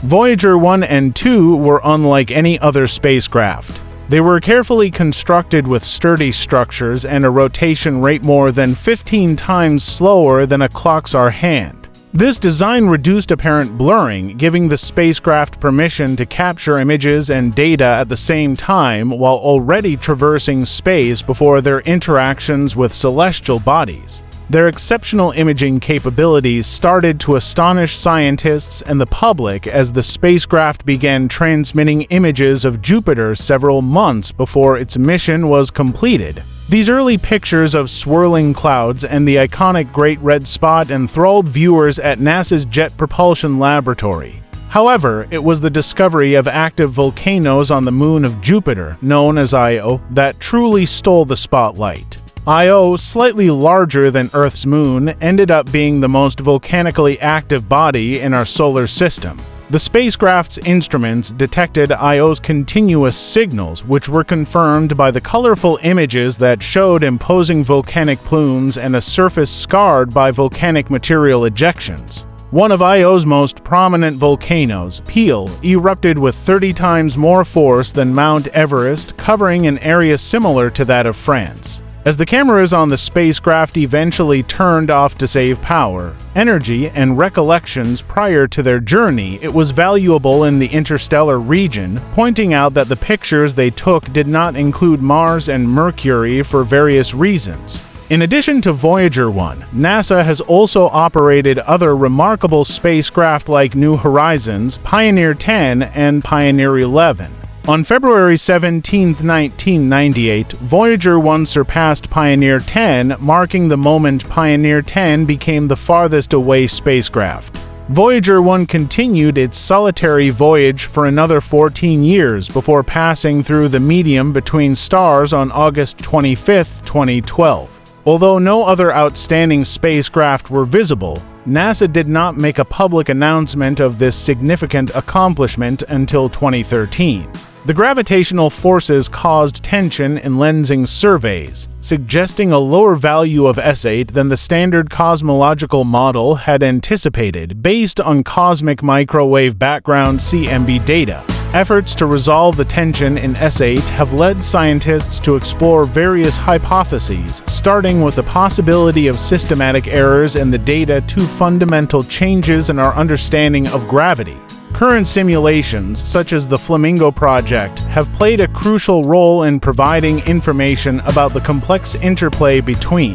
Voyager 1 and 2 were unlike any other spacecraft. They were carefully constructed with sturdy structures and a rotation rate more than 15 times slower than a clock's hand. This design reduced apparent blurring, giving the spacecraft permission to capture images and data at the same time while already traversing space before their interactions with celestial bodies. Their exceptional imaging capabilities started to astonish scientists and the public as the spacecraft began transmitting images of Jupiter several months before its mission was completed. These early pictures of swirling clouds and the iconic Great Red Spot enthralled viewers at NASA's Jet Propulsion Laboratory. However, it was the discovery of active volcanoes on the moon of Jupiter, known as Io, that truly stole the spotlight. Io, slightly larger than Earth's moon, ended up being the most volcanically active body in our solar system. The spacecraft's instruments detected Io's continuous signals, which were confirmed by the colorful images that showed imposing volcanic plumes and a surface scarred by volcanic material ejections. One of Io's most prominent volcanoes, Peel, erupted with 30 times more force than Mount Everest, covering an area similar to that of France. As the cameras on the spacecraft eventually turned off to save power, energy, and recollections prior to their journey, it was valuable in the interstellar region, pointing out that the pictures they took did not include Mars and Mercury for various reasons. In addition to Voyager 1, NASA has also operated other remarkable spacecraft like New Horizons, Pioneer 10, and Pioneer 11. On February 17, 1998, Voyager 1 surpassed Pioneer 10, marking the moment Pioneer 10 became the farthest away spacecraft. Voyager 1 continued its solitary voyage for another 14 years before passing through the medium between stars on August 25, 2012. Although no other outstanding spacecraft were visible, NASA did not make a public announcement of this significant accomplishment until 2013. The gravitational forces caused tension in lensing surveys, suggesting a lower value of S8 than the standard cosmological model had anticipated based on cosmic microwave background CMB data. Efforts to resolve the tension in S8 have led scientists to explore various hypotheses, starting with the possibility of systematic errors in the data to fundamental changes in our understanding of gravity. Current simulations, such as the Flamingo project, have played a crucial role in providing information about the complex interplay between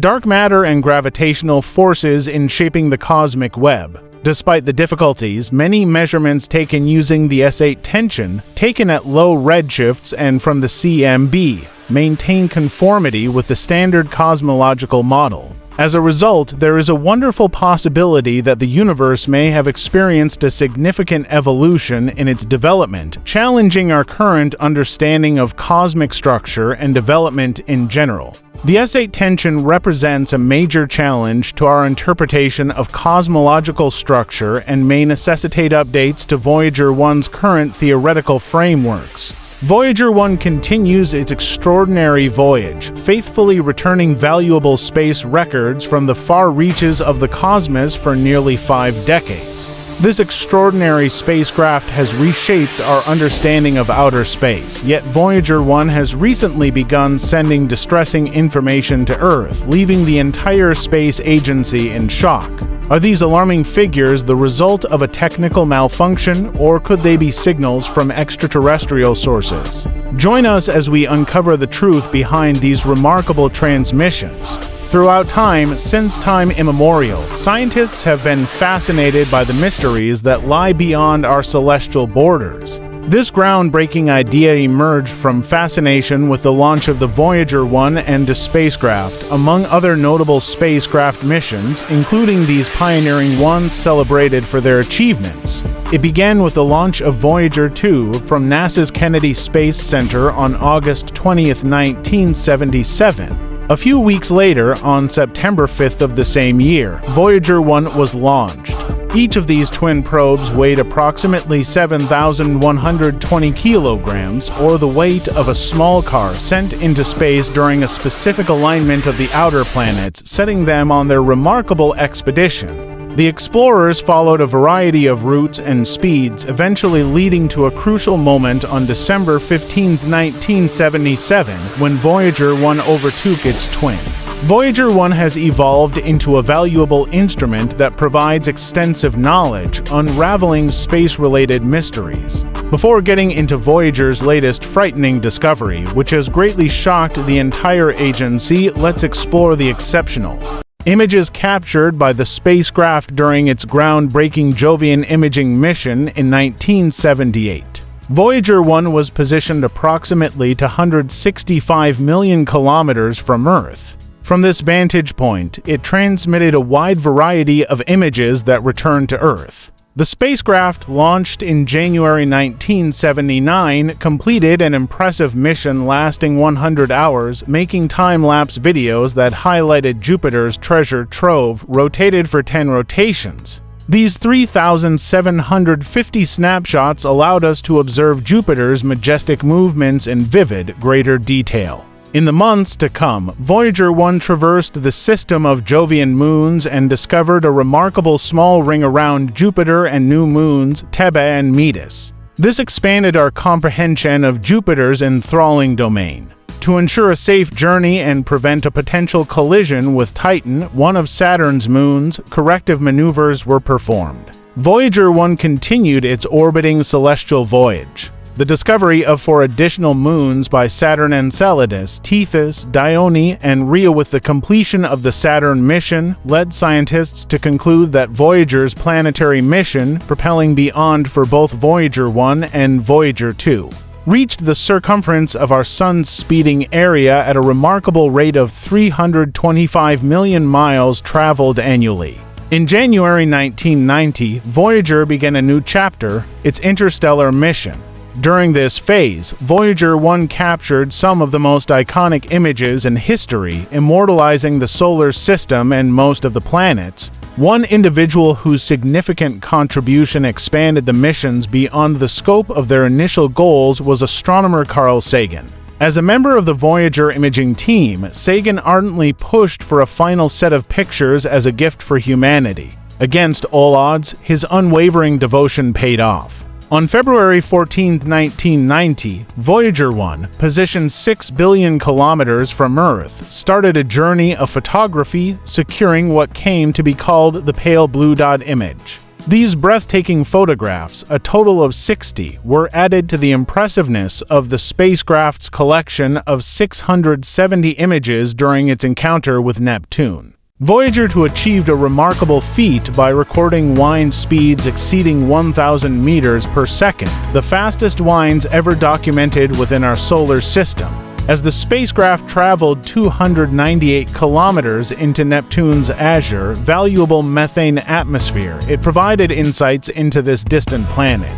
dark matter and gravitational forces in shaping the cosmic web. Despite the difficulties, many measurements taken using the S8 tension, taken at low redshifts and from the CMB, maintain conformity with the standard cosmological model. As a result, there is a wonderful possibility that the universe may have experienced a significant evolution in its development, challenging our current understanding of cosmic structure and development in general. The S8 tension represents a major challenge to our interpretation of cosmological structure and may necessitate updates to Voyager 1's current theoretical frameworks. Voyager 1 continues its extraordinary voyage, faithfully returning valuable space records from the far reaches of the cosmos for nearly 5 decades. This extraordinary spacecraft has reshaped our understanding of outer space, yet Voyager 1 has recently begun sending distressing information to Earth, leaving the entire space agency in shock. Are these alarming figures the result of a technical malfunction, or could they be signals from extraterrestrial sources? Join us as we uncover the truth behind these remarkable transmissions. Throughout time, since time immemorial, scientists have been fascinated by the mysteries that lie beyond our celestial borders. This groundbreaking idea emerged from fascination with the launch of the Voyager 1 and 2 spacecraft, among other notable spacecraft missions, including these pioneering ones celebrated for their achievements. It began with the launch of Voyager 2 from NASA's Kennedy Space Center on August 20, 1977. A few weeks later, on September 5th of the same year, Voyager 1 was launched. Each of these twin probes weighed approximately 7,120 kilograms, or the weight of a small car sent into space during a specific alignment of the outer planets, setting them on their remarkable expedition. The explorers followed a variety of routes and speeds, eventually leading to a crucial moment on December 15, 1977, when Voyager 1 overtook its twin. Voyager 1 has evolved into a valuable instrument that provides extensive knowledge, unraveling space-related mysteries. Before getting into Voyager's latest frightening discovery, which has greatly shocked the entire agency, let's explore the exceptional images captured by the spacecraft during its groundbreaking Jovian imaging mission in 1978. Voyager 1 was positioned approximately 265 million kilometers from Earth. From this vantage point, it transmitted a wide variety of images that returned to Earth. The spacecraft, launched in January 1979, completed an impressive mission lasting 100 hours, making time-lapse videos that highlighted Jupiter's treasure trove, rotated for 10 rotations. These 3,750 snapshots allowed us to observe Jupiter's majestic movements in vivid, greater detail. In the months to come, Voyager 1 traversed the system of Jovian moons and discovered a remarkable small ring around Jupiter and new moons, Thebe and Metis. This expanded our comprehension of Jupiter's enthralling domain. To ensure a safe journey and prevent a potential collision with Titan, one of Saturn's moons, corrective maneuvers were performed. Voyager 1 continued its orbiting celestial voyage. The discovery of 4 additional moons by Saturn Enceladus, Tethys, Dione, and Rhea with the completion of the Saturn mission led scientists to conclude that Voyager's planetary mission, propelling beyond for both Voyager 1 and Voyager 2, reached the circumference of our Sun's speeding area at a remarkable rate of 325 million miles traveled annually. In January 1990, Voyager began a new chapter, its interstellar mission. During this phase, Voyager 1 captured some of the most iconic images in history, immortalizing the solar system and most of the planets. One individual whose significant contribution expanded the missions beyond the scope of their initial goals was astronomer Carl Sagan. As a member of the Voyager imaging team, Sagan ardently pushed for a final set of pictures as a gift for humanity. Against all odds, his unwavering devotion paid off. On February 14, 1990, Voyager 1, positioned 6 billion kilometers from Earth, started a journey of photography, securing what came to be called the pale blue dot image. These breathtaking photographs, a total of 60, were added to the impressiveness of the spacecraft's collection of 670 images during its encounter with Neptune. Voyager 2 achieved a remarkable feat by recording wind speeds exceeding 1,000 meters per second, the fastest winds ever documented within our solar system. As the spacecraft traveled 298 kilometers into Neptune's azure, valuable methane atmosphere, it provided insights into this distant planet.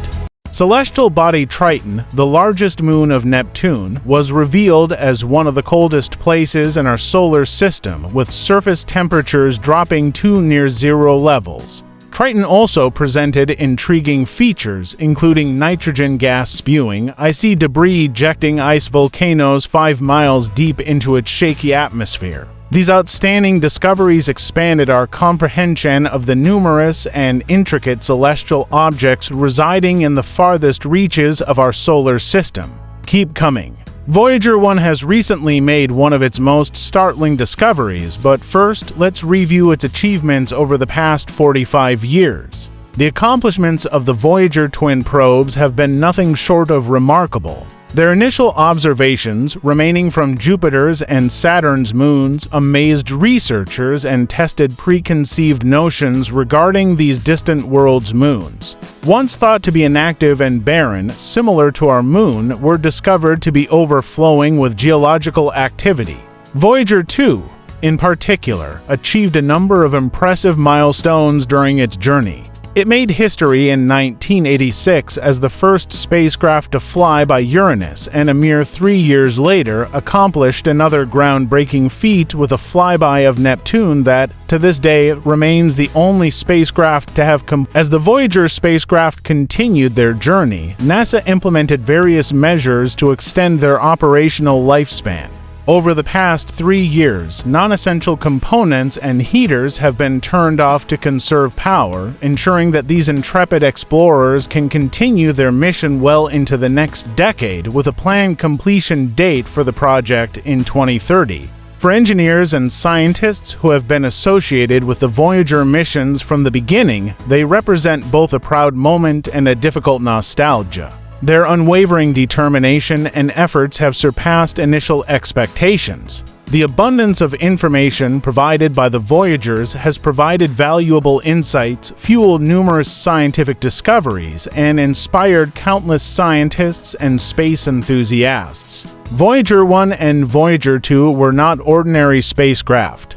Celestial body Triton, the largest moon of Neptune, was revealed as one of the coldest places in our solar system, with surface temperatures dropping to near zero levels. Triton also presented intriguing features, including nitrogen gas spewing, icy debris ejecting ice volcanoes 5 miles deep into its shaky atmosphere. These outstanding discoveries expanded our comprehension of the numerous and intricate celestial objects residing in the farthest reaches of our solar system. Keep coming. Voyager 1 has recently made one of its most startling discoveries, but first, let's review its achievements over the past 45 years. The accomplishments of the Voyager twin probes have been nothing short of remarkable. Their initial observations, remaining from Jupiter's and Saturn's moons, amazed researchers and tested preconceived notions regarding these distant worlds' moons. Once thought to be inactive and barren, similar to our moon, were discovered to be overflowing with geological activity. Voyager 2, in particular, achieved a number of impressive milestones during its journey. It made history in 1986 as the first spacecraft to fly by Uranus, and a mere 3 years later accomplished another groundbreaking feat with a flyby of Neptune that, to this day, remains the only spacecraft to have As the Voyager spacecraft continued their journey, NASA implemented various measures to extend their operational lifespan. Over the past 3 years, non-essential components and heaters have been turned off to conserve power, ensuring that these intrepid explorers can continue their mission well into the next decade, with a planned completion date for the project in 2030. For engineers and scientists who have been associated with the Voyager missions from the beginning, they represent both a proud moment and a difficult nostalgia. Their unwavering determination and efforts have surpassed initial expectations. The abundance of information provided by the Voyagers has provided valuable insights, fueled numerous scientific discoveries, and inspired countless scientists and space enthusiasts. Voyager 1 and Voyager 2 were not ordinary spacecraft.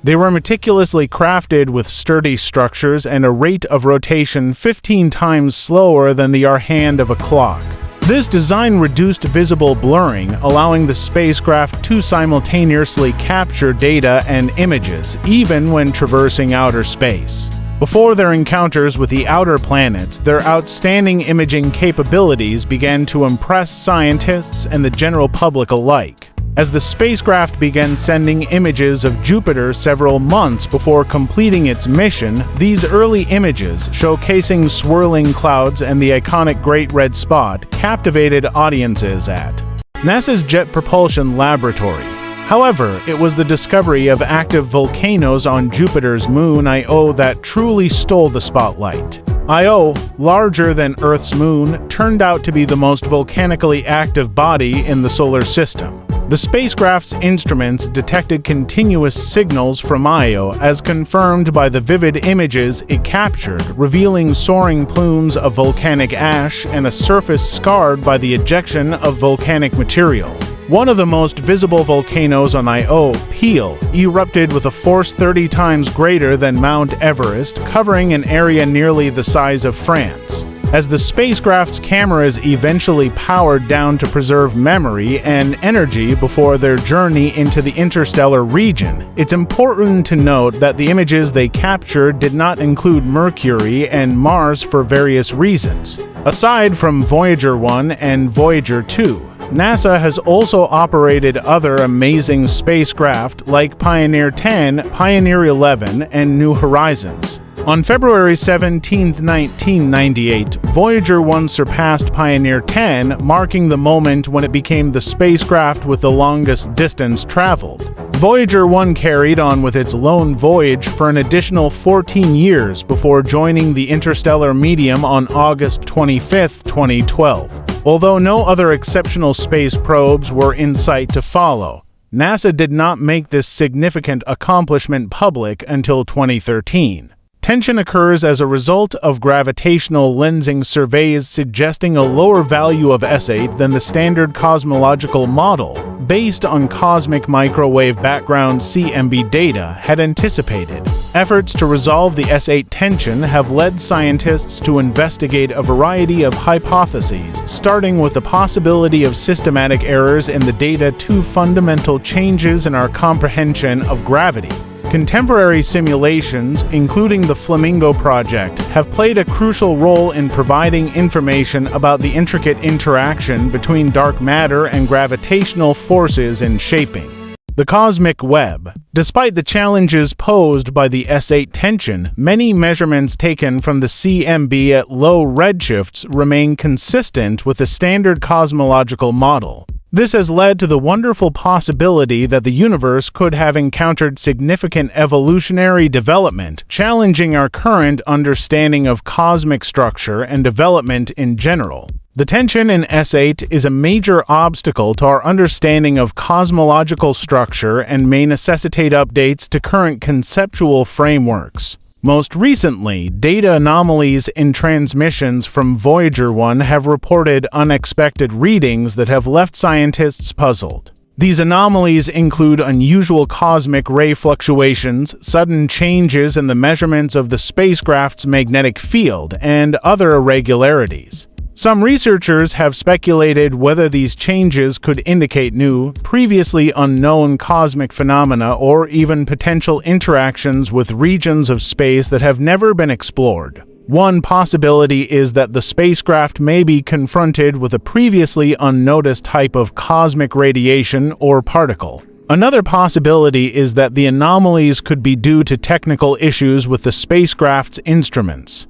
They were meticulously crafted with sturdy structures and a rate of rotation 15 times slower than the hand of a clock. This design reduced visible blurring, allowing the spacecraft to simultaneously capture data and images, even when traversing outer space. Before their encounters with the outer planets, their outstanding imaging capabilities began to impress scientists and the general public alike. As the spacecraft began sending images of Jupiter several months before completing its mission, these early images, showcasing swirling clouds and the iconic Great Red Spot, captivated audiences at NASA's Jet Propulsion Laboratory. However, it was the discovery of active volcanoes on Jupiter's moon Io that truly stole the spotlight. Io, larger than Earth's moon, turned out to be the most volcanically active body in the solar system. The spacecraft's instruments detected continuous signals from Io, as confirmed by the vivid images it captured, revealing soaring plumes of volcanic ash and a surface scarred by the ejection of volcanic material. One of the most visible volcanoes on Io, Peel, erupted with a force 30 times greater than Mount Everest, covering an area nearly the size of France. As the spacecraft's cameras eventually powered down to preserve memory and energy before their journey into the interstellar region, it's important to note that the images they captured did not include Mercury and Mars for various reasons. Aside from Voyager 1 and Voyager 2, NASA has also operated other amazing spacecraft like Pioneer 10, Pioneer 11, and New Horizons. On February 17, 1998, Voyager 1 surpassed Pioneer 10, marking the moment when it became the spacecraft with the longest distance traveled. Voyager 1 carried on with its lone voyage for an additional 14 years before joining the interstellar medium on August 25, 2012. Although no other exceptional space probes were in sight to follow, NASA did not make this significant accomplishment public until 2013. Tension occurs as a result of gravitational lensing surveys suggesting a lower value of S8 than the standard cosmological model, based on cosmic microwave background CMB data, had anticipated. Efforts to resolve the S8 tension have led scientists to investigate a variety of hypotheses, starting with the possibility of systematic errors in the data to fundamental changes in our comprehension of gravity. Contemporary simulations, including the Flamingo project, have played a crucial role in providing information about the intricate interaction between dark matter and gravitational forces in shaping the cosmic web. Despite the challenges posed by the S8 tension, many measurements taken from the CMB at low redshifts remain consistent with the standard cosmological model. This has led to the wonderful possibility that the universe could have encountered significant evolutionary development, challenging our current understanding of cosmic structure and development in general. The tension in S8 is a major obstacle to our understanding of cosmological structure and may necessitate updates to current conceptual frameworks. Most recently, data anomalies in transmissions from Voyager 1 have reported unexpected readings that have left scientists puzzled. These anomalies include unusual cosmic ray fluctuations, sudden changes in the measurements of the spacecraft's magnetic field, and other irregularities. Some researchers have speculated whether these changes could indicate new, previously unknown cosmic phenomena or even potential interactions with regions of space that have never been explored. One possibility is that the spacecraft may be confronted with a previously unnoticed type of cosmic radiation or particle. Another possibility is that the anomalies could be due to technical issues with the spacecraft's instruments.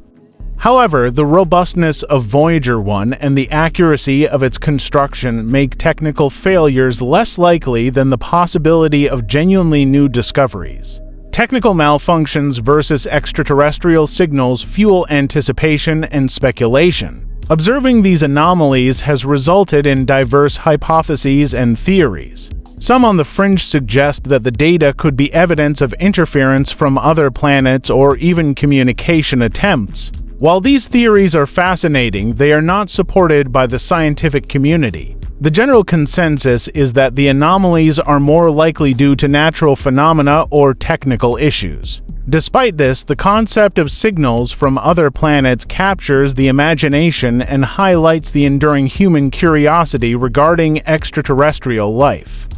However, the robustness of Voyager 1 and the accuracy of its construction make technical failures less likely than the possibility of genuinely new discoveries. Technical malfunctions versus extraterrestrial signals fuel anticipation and speculation. Observing these anomalies has resulted in diverse hypotheses and theories. Some on the fringe suggest that the data could be evidence of interference from other planets or even communication attempts. While these theories are fascinating, they are not supported by the scientific community. The general consensus is that the anomalies are more likely due to natural phenomena or technical issues. Despite this, the concept of signals from other planets captures the imagination and highlights the enduring human curiosity regarding extraterrestrial life.